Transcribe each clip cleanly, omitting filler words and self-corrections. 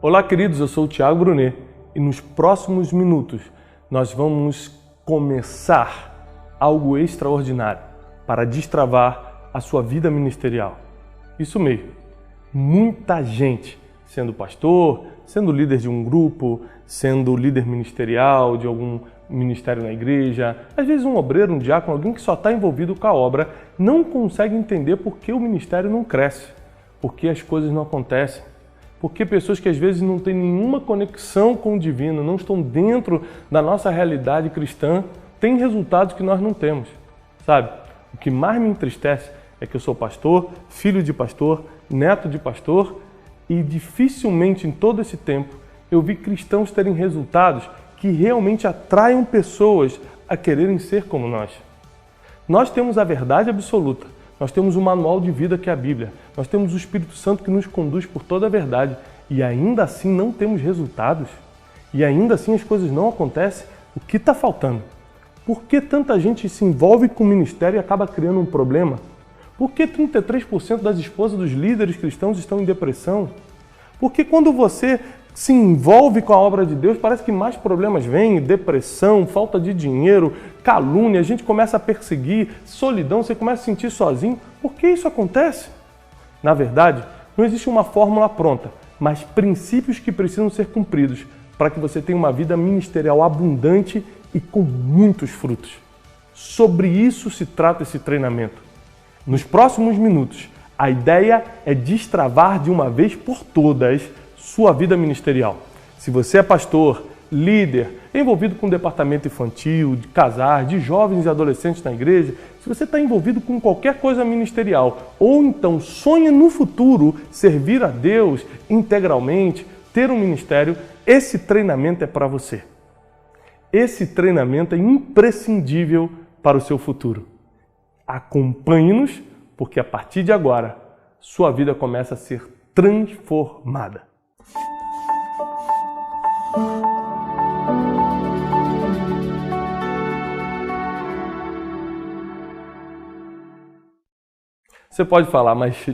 Olá, queridos, eu sou o Thiago Brunet e nos próximos minutos nós vamos começar algo extraordinário para destravar a sua vida ministerial. Isso mesmo, muita gente sendo pastor, sendo líder de um grupo, sendo líder ministerial de algum ministério na igreja, às vezes um obreiro, um diácono, alguém que só está envolvido com a obra, não consegue entender por que o ministério não cresce, por que as coisas não acontecem, porque pessoas que às vezes não têm nenhuma conexão com o divino, não estão dentro da nossa realidade cristã, têm resultados que nós não temos, sabe? O que mais me entristece é que eu sou pastor, filho de pastor, neto de pastor, e dificilmente em todo esse tempo eu vi cristãos terem resultados que realmente atraiam pessoas a quererem ser como nós. Nós temos a verdade absoluta, nós temos o manual de vida que é a Bíblia, nós temos o Espírito Santo que nos conduz por toda a verdade e ainda assim não temos resultados e ainda assim as coisas não acontecem. O que está faltando? Por que tanta gente se envolve com o ministério e acaba criando um problema? Por que 33% das esposas dos líderes cristãos estão em depressão? Porque quando você se envolve com a obra de Deus, parece que mais problemas vêm, depressão, falta de dinheiro, calúnia, a gente começa a perseguir, solidão, você começa a se sentir sozinho. Por que isso acontece? Na verdade, não existe uma fórmula pronta, mas princípios que precisam ser cumpridos para que você tenha uma vida ministerial abundante e com muitos frutos. Sobre isso se trata esse treinamento. Nos próximos minutos, a ideia é destravar de uma vez por todas sua vida ministerial. Se você é pastor, líder, envolvido com o departamento infantil, de casar, de jovens e adolescentes na igreja, se você está envolvido com qualquer coisa ministerial, ou então sonha no futuro servir a Deus integralmente, ter um ministério, esse treinamento é para você. Esse treinamento é imprescindível para o seu futuro. Acompanhe-nos, porque a partir de agora, sua vida começa a ser transformada. Você pode falar, mas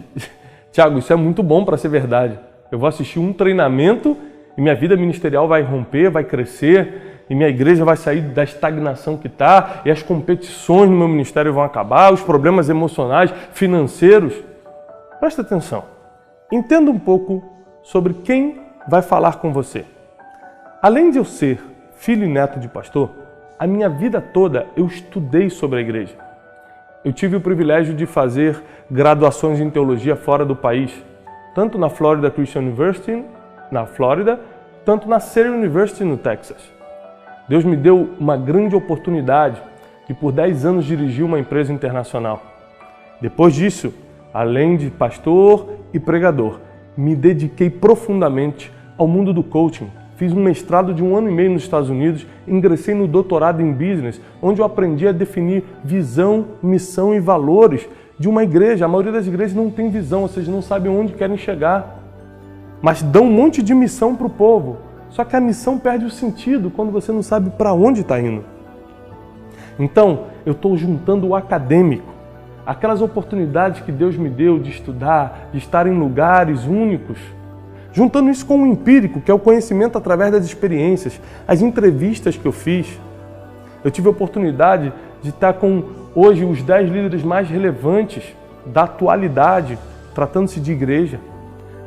Thiago, isso é muito bom para ser verdade. Eu vou assistir um treinamento e minha vida ministerial vai romper, vai crescer, e minha igreja vai sair da estagnação que está, e as competições no meu ministério vão acabar, os problemas emocionais, financeiros. Presta atenção. Entenda um pouco sobre quem vai falar com você. Além de eu ser filho e neto de pastor, a minha vida toda eu estudei sobre a igreja. Eu tive o privilégio de fazer graduações em teologia fora do país, tanto na Florida Christian University, na Flórida, tanto na Cedar University, no Texas. Deus me deu uma grande oportunidade de por 10 anos dirigir uma empresa internacional. Depois disso, além de pastor e pregador, me dediquei profundamente ao mundo do coaching. Fiz um mestrado de 1 ano e meio nos Estados Unidos, ingressei no doutorado em business, onde eu aprendi a definir visão, missão e valores de uma igreja. A maioria das igrejas não tem visão, ou seja, não sabem onde querem chegar, mas dão um monte de missão para o povo. Só que a missão perde o sentido quando você não sabe para onde está indo. Então, eu estou juntando o acadêmico, aquelas oportunidades que Deus me deu de estudar, de estar em lugares únicos, juntando isso com o empírico, que é o conhecimento através das experiências, as entrevistas que eu fiz. Eu tive a oportunidade de estar com, hoje, os 10 líderes mais relevantes da atualidade, tratando-se de igreja.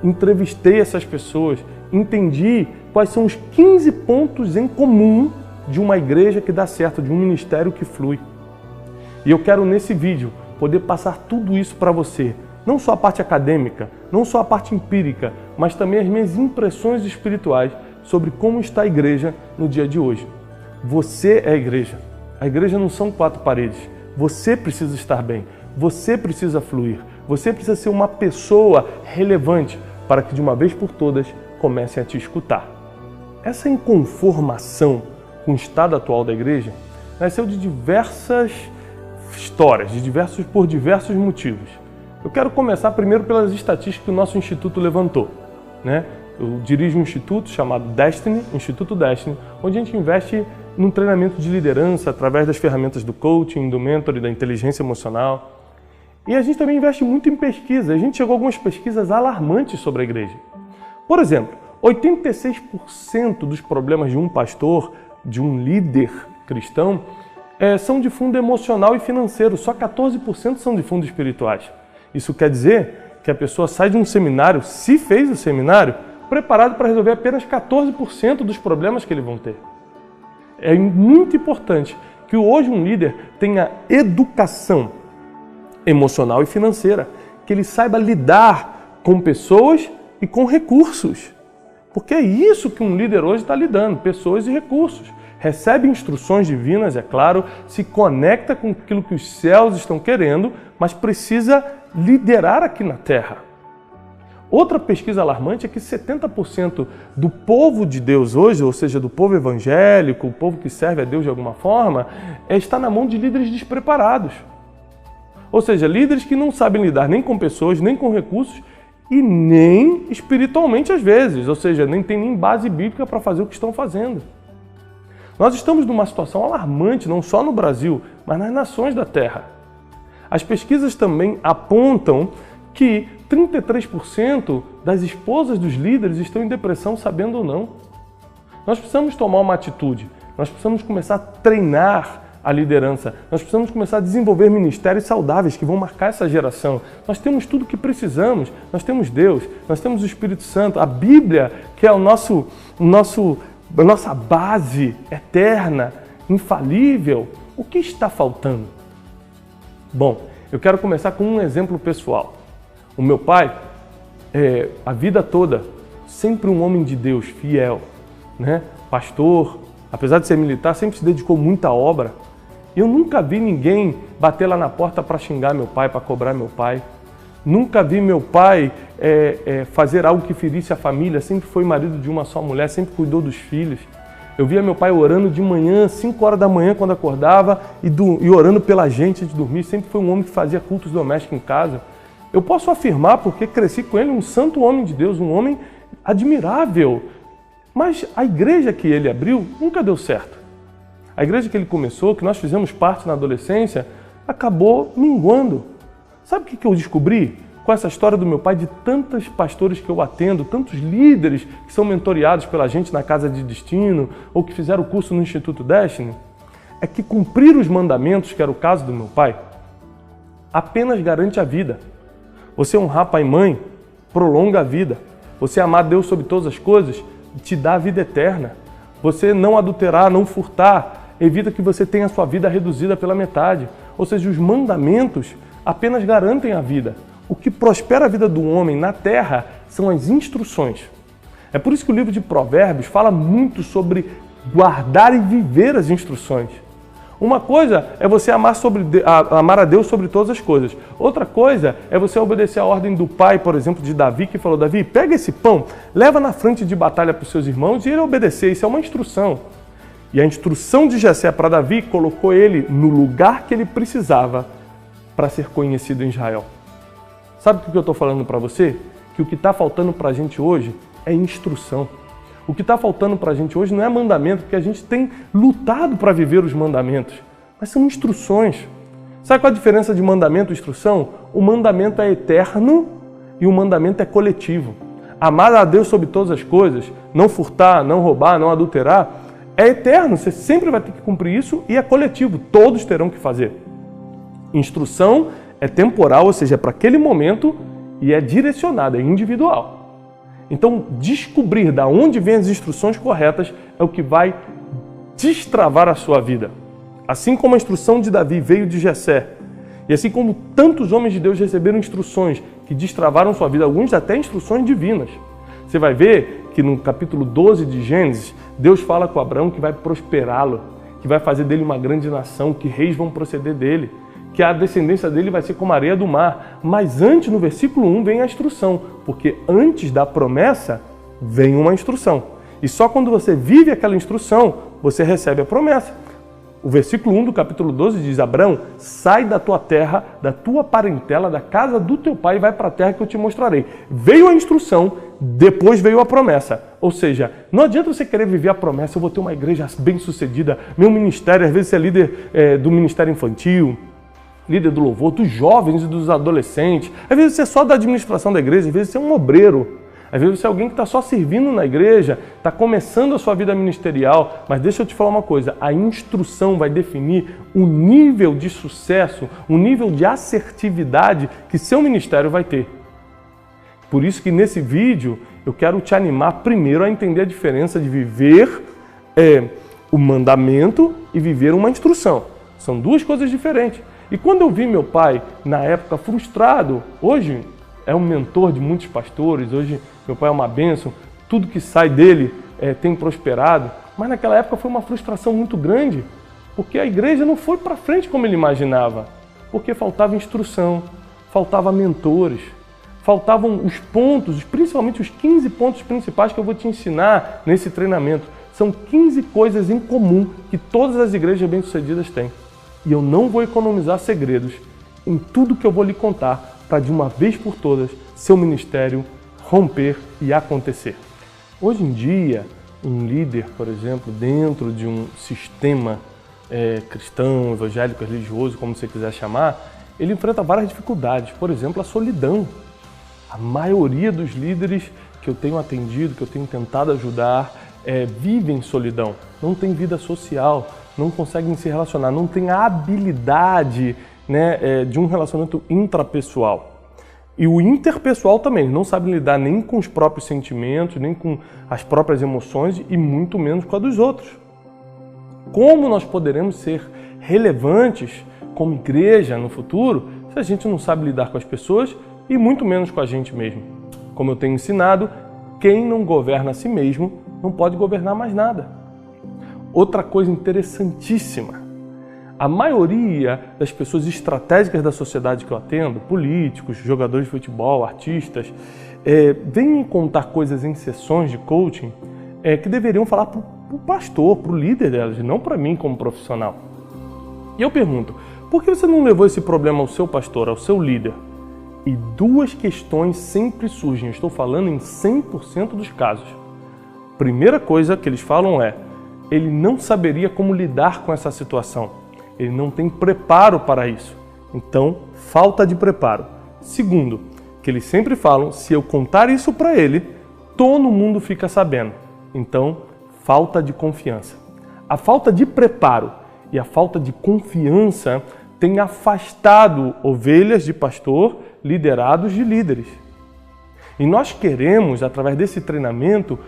Entrevistei essas pessoas, entendi quais são os 15 pontos em comum de uma igreja que dá certo, de um ministério que flui. E eu quero, nesse vídeo, poder passar tudo isso para você. Não só a parte acadêmica, não só a parte empírica, mas também as minhas impressões espirituais sobre como está a igreja no dia de hoje. Você é a igreja. A igreja não são 4 paredes. Você precisa estar bem. Você precisa fluir. Você precisa ser uma pessoa relevante para que de uma vez por todas comecem a te escutar. Essa inconformação com o estado atual da igreja nasceu de diversas histórias, por diversos motivos. Eu quero começar primeiro pelas estatísticas que o nosso instituto levantou, né? Eu dirijo um instituto chamado Destiny, Instituto Destiny, onde a gente investe num treinamento de liderança através das ferramentas do coaching, do mentor e da inteligência emocional. E a gente também investe muito em pesquisa. A gente chegou a algumas pesquisas alarmantes sobre a igreja. Por exemplo, 86% dos problemas de um pastor, de um líder cristão, são de fundo emocional e financeiro, só 14% são de fundo espirituais. Isso quer dizer que a pessoa sai de um seminário, se fez o seminário, preparado para resolver apenas 14% dos problemas que eles vão ter. É muito importante que hoje um líder tenha educação emocional e financeira, que ele saiba lidar com pessoas e com recursos. Porque é isso que um líder hoje está lidando, pessoas e recursos. Recebe instruções divinas, é claro, se conecta com aquilo que os céus estão querendo, mas precisa liderar aqui na terra. Outra pesquisa alarmante é que 70% do povo de Deus hoje, ou seja, do povo evangélico, o povo que serve a Deus de alguma forma, está na mão de líderes despreparados. Ou seja, líderes que não sabem lidar nem com pessoas, nem com recursos e nem espiritualmente às vezes, ou seja, nem tem nem base bíblica para fazer o que estão fazendo. Nós estamos numa situação alarmante, não só no Brasil, mas nas nações da Terra. As pesquisas também apontam que 33% das esposas dos líderes estão em depressão, sabendo ou não. Nós precisamos tomar uma atitude, nós precisamos começar a treinar a liderança, nós precisamos começar a desenvolver ministérios saudáveis que vão marcar essa geração. Nós temos tudo o que precisamos, nós temos Deus, nós temos o Espírito Santo, a Bíblia, que é a nossa base eterna, infalível. O que está faltando? Bom, eu quero começar com um exemplo pessoal. O meu pai, a vida toda, sempre um homem de Deus, fiel, né? Pastor, apesar de ser militar, sempre se dedicou muito à obra. Eu nunca vi ninguém bater lá na porta para xingar meu pai, para cobrar meu pai. Nunca vi meu pai fazer algo que ferisse a família, sempre foi marido de uma só mulher, sempre cuidou dos filhos. Eu via meu pai orando de manhã, 5 horas da manhã quando acordava e orando pela gente antes de dormir, sempre foi um homem que fazia cultos domésticos em casa. Eu posso afirmar, porque cresci com ele, um santo homem de Deus, um homem admirável. Mas a igreja que ele abriu nunca deu certo. A igreja que ele começou, que nós fizemos parte na adolescência, acabou minguando. Sabe o que eu descobri com essa história do meu pai, de tantos pastores que eu atendo, tantos líderes que são mentoreados pela gente na Casa de Destino ou que fizeram o curso no Instituto Destiny? É que cumprir os mandamentos, que era o caso do meu pai, apenas garante a vida. Você honrar pai e mãe prolonga a vida. Você amar Deus sobre todas as coisas te dá a vida eterna. Você não adulterar, não furtar, evita que você tenha a sua vida reduzida pela metade. Ou seja, os mandamentos apenas garantem a vida. O que prospera a vida do homem na terra são as instruções. É por isso que o livro de Provérbios fala muito sobre guardar e viver as instruções. Uma coisa é você amar a Deus sobre todas as coisas. Outra coisa é você obedecer a ordem do pai, por exemplo, de Davi, que falou: Davi, pega esse pão, leva na frente de batalha para os seus irmãos, e ele obedecer. Isso é uma instrução. E a instrução de Jessé para Davi colocou ele no lugar que ele precisava para ser conhecido em Israel. Sabe o que eu estou falando para você? Que o que está faltando para a gente hoje é instrução. O que está faltando para a gente hoje não é mandamento, porque a gente tem lutado para viver os mandamentos, mas são instruções. Sabe qual a diferença de mandamento e instrução? O mandamento é eterno e o mandamento é coletivo. Amar a Deus sobre todas as coisas, não furtar, não roubar, não adulterar, é eterno, você sempre vai ter que cumprir isso, e é coletivo, todos terão que fazer. Instrução é temporal, ou seja, é para aquele momento, e é direcionada, é individual. Então, descobrir de onde vêm as instruções corretas é o que vai destravar a sua vida. Assim como a instrução de Davi veio de Jessé, e assim como tantos homens de Deus receberam instruções que destravaram sua vida, alguns até instruções divinas. Você vai ver que no capítulo 12 de Gênesis, Deus fala com Abraão que vai prosperá-lo, que vai fazer dele uma grande nação, que reis vão proceder dele, que a descendência dele vai ser como a areia do mar. Mas antes, no versículo 1, vem a instrução, porque antes da promessa vem uma instrução. E só quando você vive aquela instrução, você recebe a promessa. O versículo 1 do capítulo 12 diz: Abraão, sai da tua terra, da tua parentela, da casa do teu pai e vai para a terra que eu te mostrarei. Veio a instrução, depois veio a promessa. Ou seja, não adianta você querer viver a promessa: eu vou ter uma igreja bem-sucedida, meu ministério, às vezes você é líder do ministério infantil, líder do louvor, dos jovens e dos adolescentes. Às vezes você é só da administração da igreja, às vezes você é um obreiro. Às vezes você é alguém que está só servindo na igreja, está começando a sua vida ministerial, mas deixa eu te falar uma coisa, a instrução vai definir o nível de sucesso, o nível de assertividade que seu ministério vai ter. Por isso que nesse vídeo eu quero te animar primeiro a entender a diferença de viver o mandamento e viver uma instrução. São duas coisas diferentes. E quando eu vi meu pai, na época, frustrado, hoje é um mentor de muitos pastores, hoje meu pai é uma bênção, tudo que sai dele tem prosperado, mas naquela época foi uma frustração muito grande, porque a igreja não foi para frente como ele imaginava, porque faltava instrução, faltava mentores, faltavam os pontos, principalmente os 15 pontos principais que eu vou te ensinar nesse treinamento. São 15 coisas em comum que todas as igrejas bem-sucedidas têm. E eu não vou economizar segredos em tudo que eu vou lhe contar para de uma vez por todas seu ministério romper e acontecer. Hoje em dia, um líder, por exemplo, dentro de um sistema cristão, evangélico, religioso, como você quiser chamar, ele enfrenta várias dificuldades. Por exemplo, a solidão. A maioria dos líderes que eu tenho atendido, que eu tenho tentado ajudar, vivem solidão, não tem vida social, não conseguem se relacionar, não tem a habilidade de um relacionamento intrapessoal. E o interpessoal também, não sabem lidar nem com os próprios sentimentos, nem com as próprias emoções e muito menos com a dos outros. Como nós poderemos ser relevantes como igreja no futuro se a gente não sabe lidar com as pessoas e muito menos com a gente mesmo? Como eu tenho ensinado, quem não governa a si mesmo não pode governar mais nada. Outra coisa interessantíssima, a maioria das pessoas estratégicas da sociedade que eu atendo, políticos, jogadores de futebol, artistas, vêm me contar coisas em sessões de coaching que deveriam falar para o pastor, para o líder delas, e não para mim como profissional. E eu pergunto, por que você não levou esse problema ao seu pastor, ao seu líder? E duas questões sempre surgem, eu estou falando em 100% dos casos. Primeira coisa que eles falam ele não saberia como lidar com essa situação. Ele não tem preparo para isso. Então, falta de preparo. Segundo, que eles sempre falam, se eu contar isso para ele, todo mundo fica sabendo. Então, falta de confiança. A falta de preparo e a falta de confiança tem afastado ovelhas de pastor, liderados de líderes. E nós queremos, através desse treinamento,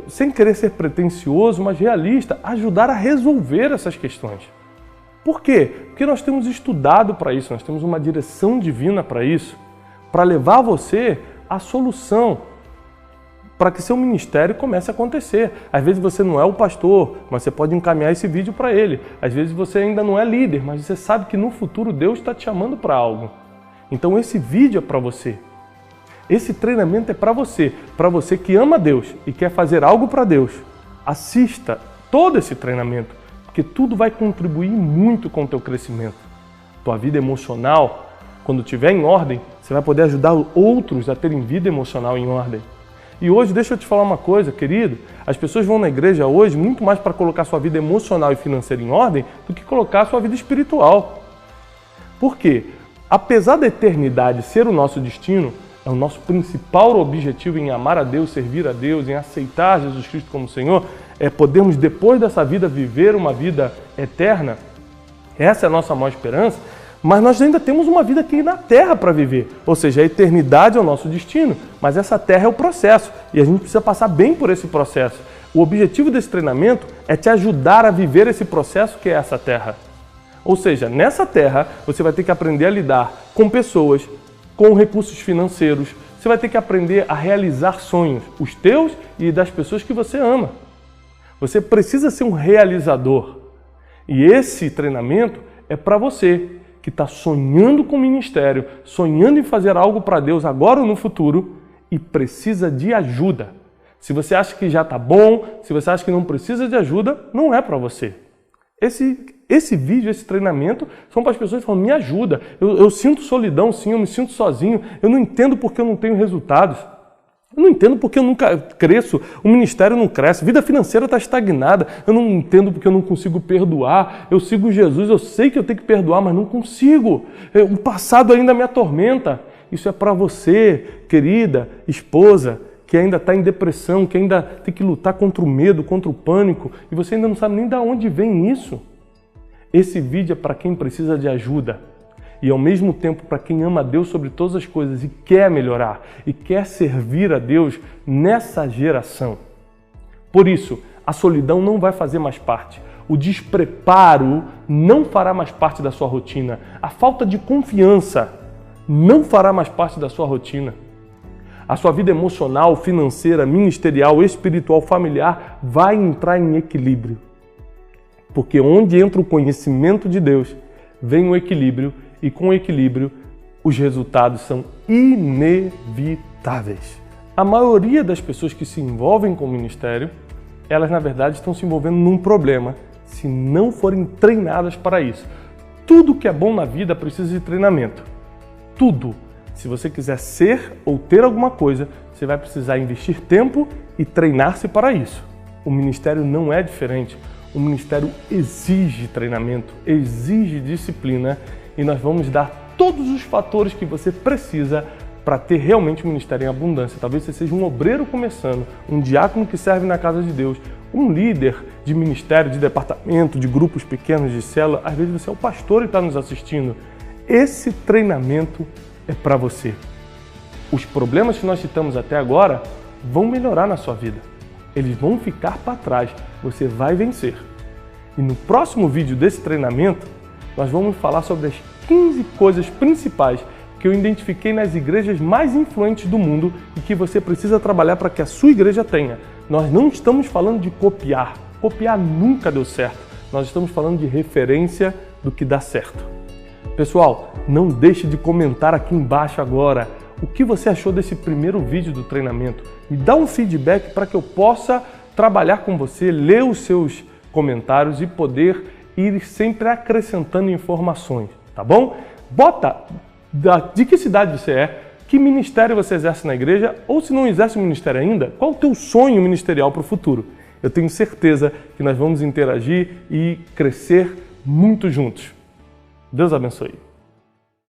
sem querer ser pretensioso, mas realista, ajudar a resolver essas questões. Por quê? Porque nós temos estudado para isso, nós temos uma direção divina para isso, para levar você a solução, para que seu ministério comece a acontecer. Às vezes você não é o pastor, mas você pode encaminhar esse vídeo para ele. Às vezes você ainda não é líder, mas você sabe que no futuro Deus está te chamando para algo. Então esse vídeo é para você. Esse treinamento é para você que ama Deus e quer fazer algo para Deus. Assista todo esse treinamento, porque tudo vai contribuir muito com o teu crescimento. Tua vida emocional, quando estiver em ordem, você vai poder ajudar outros a terem vida emocional em ordem. E hoje, deixa eu te falar uma coisa, querido, as pessoas vão na igreja hoje muito mais para colocar sua vida emocional e financeira em ordem do que colocar sua vida espiritual. Por quê? Apesar da eternidade ser o nosso destino, é o nosso principal objetivo em amar a Deus, servir a Deus, em aceitar Jesus Cristo como Senhor, podermos depois dessa vida viver uma vida eterna. Essa é a nossa maior esperança, mas nós ainda temos uma vida aqui na Terra para viver. Ou seja, a eternidade é o nosso destino, mas essa Terra é o processo e a gente precisa passar bem por esse processo. O objetivo desse treinamento é te ajudar a viver esse processo que é essa Terra. Ou seja, nessa Terra você vai ter que aprender a lidar com pessoas, com recursos financeiros, você vai ter que aprender a realizar sonhos, os teus e das pessoas que você ama. Você precisa ser um realizador. E esse treinamento é para você que está sonhando com o ministério, sonhando em fazer algo para Deus agora ou no futuro e precisa de ajuda. Se você acha que já está bom, se você acha que não precisa de ajuda, não é para você. Esse vídeo, esse treinamento, são para as pessoas que falam, me ajuda, eu sinto solidão sim, eu me sinto sozinho, eu não entendo porque eu não tenho resultados, eu não entendo porque eu nunca cresço, o ministério não cresce, a vida financeira está estagnada, eu não entendo porque eu não consigo perdoar, eu sigo Jesus, eu sei que eu tenho que perdoar, mas não consigo, o passado ainda me atormenta. Isso é para você, querida esposa, que ainda está em depressão, que ainda tem que lutar contra o medo, contra o pânico, e você ainda não sabe nem de onde vem isso. Esse vídeo é para quem precisa de ajuda e, ao mesmo tempo, para quem ama a Deus sobre todas as coisas e quer melhorar e quer servir a Deus nessa geração. Por isso, a solidão não vai fazer mais parte. O despreparo não fará mais parte da sua rotina. A falta de confiança não fará mais parte da sua rotina. A sua vida emocional, financeira, ministerial, espiritual, familiar vai entrar em equilíbrio. Porque onde entra o conhecimento de Deus, vem o equilíbrio, e com o equilíbrio, os resultados são inevitáveis. A maioria das pessoas que se envolvem com o ministério, elas na verdade estão se envolvendo num problema, se não forem treinadas para isso. Tudo que é bom na vida precisa de treinamento. Tudo. Se você quiser ser ou ter alguma coisa, você vai precisar investir tempo e treinar-se para isso. O ministério não é diferente. O ministério exige treinamento, exige disciplina e nós vamos dar todos os fatores que você precisa para ter realmente um ministério em abundância. Talvez você seja um obreiro começando, um diácono que serve na casa de Deus, um líder de ministério, de departamento, de grupos pequenos, de célula. Às vezes você é o pastor e está nos assistindo. Esse treinamento é para você. Os problemas que nós citamos até agora vão melhorar na sua vida. Eles vão ficar para trás. Você vai vencer. E no próximo vídeo desse treinamento, nós vamos falar sobre as 15 coisas principais que eu identifiquei nas igrejas mais influentes do mundo e que você precisa trabalhar para que a sua igreja tenha. Nós não estamos falando de copiar. Copiar nunca deu certo. Nós estamos falando de referência do que dá certo. Pessoal, não deixe de comentar aqui embaixo agora o que você achou desse primeiro vídeo do treinamento. Me dá um feedback para que eu possa trabalhar com você, ler os seus comentários e poder ir sempre acrescentando informações, tá bom? Bota de que cidade você é, que ministério você exerce na igreja, ou se não exerce um ministério ainda, qual o teu sonho ministerial para o futuro? Eu tenho certeza que nós vamos interagir e crescer muito juntos. Deus abençoe.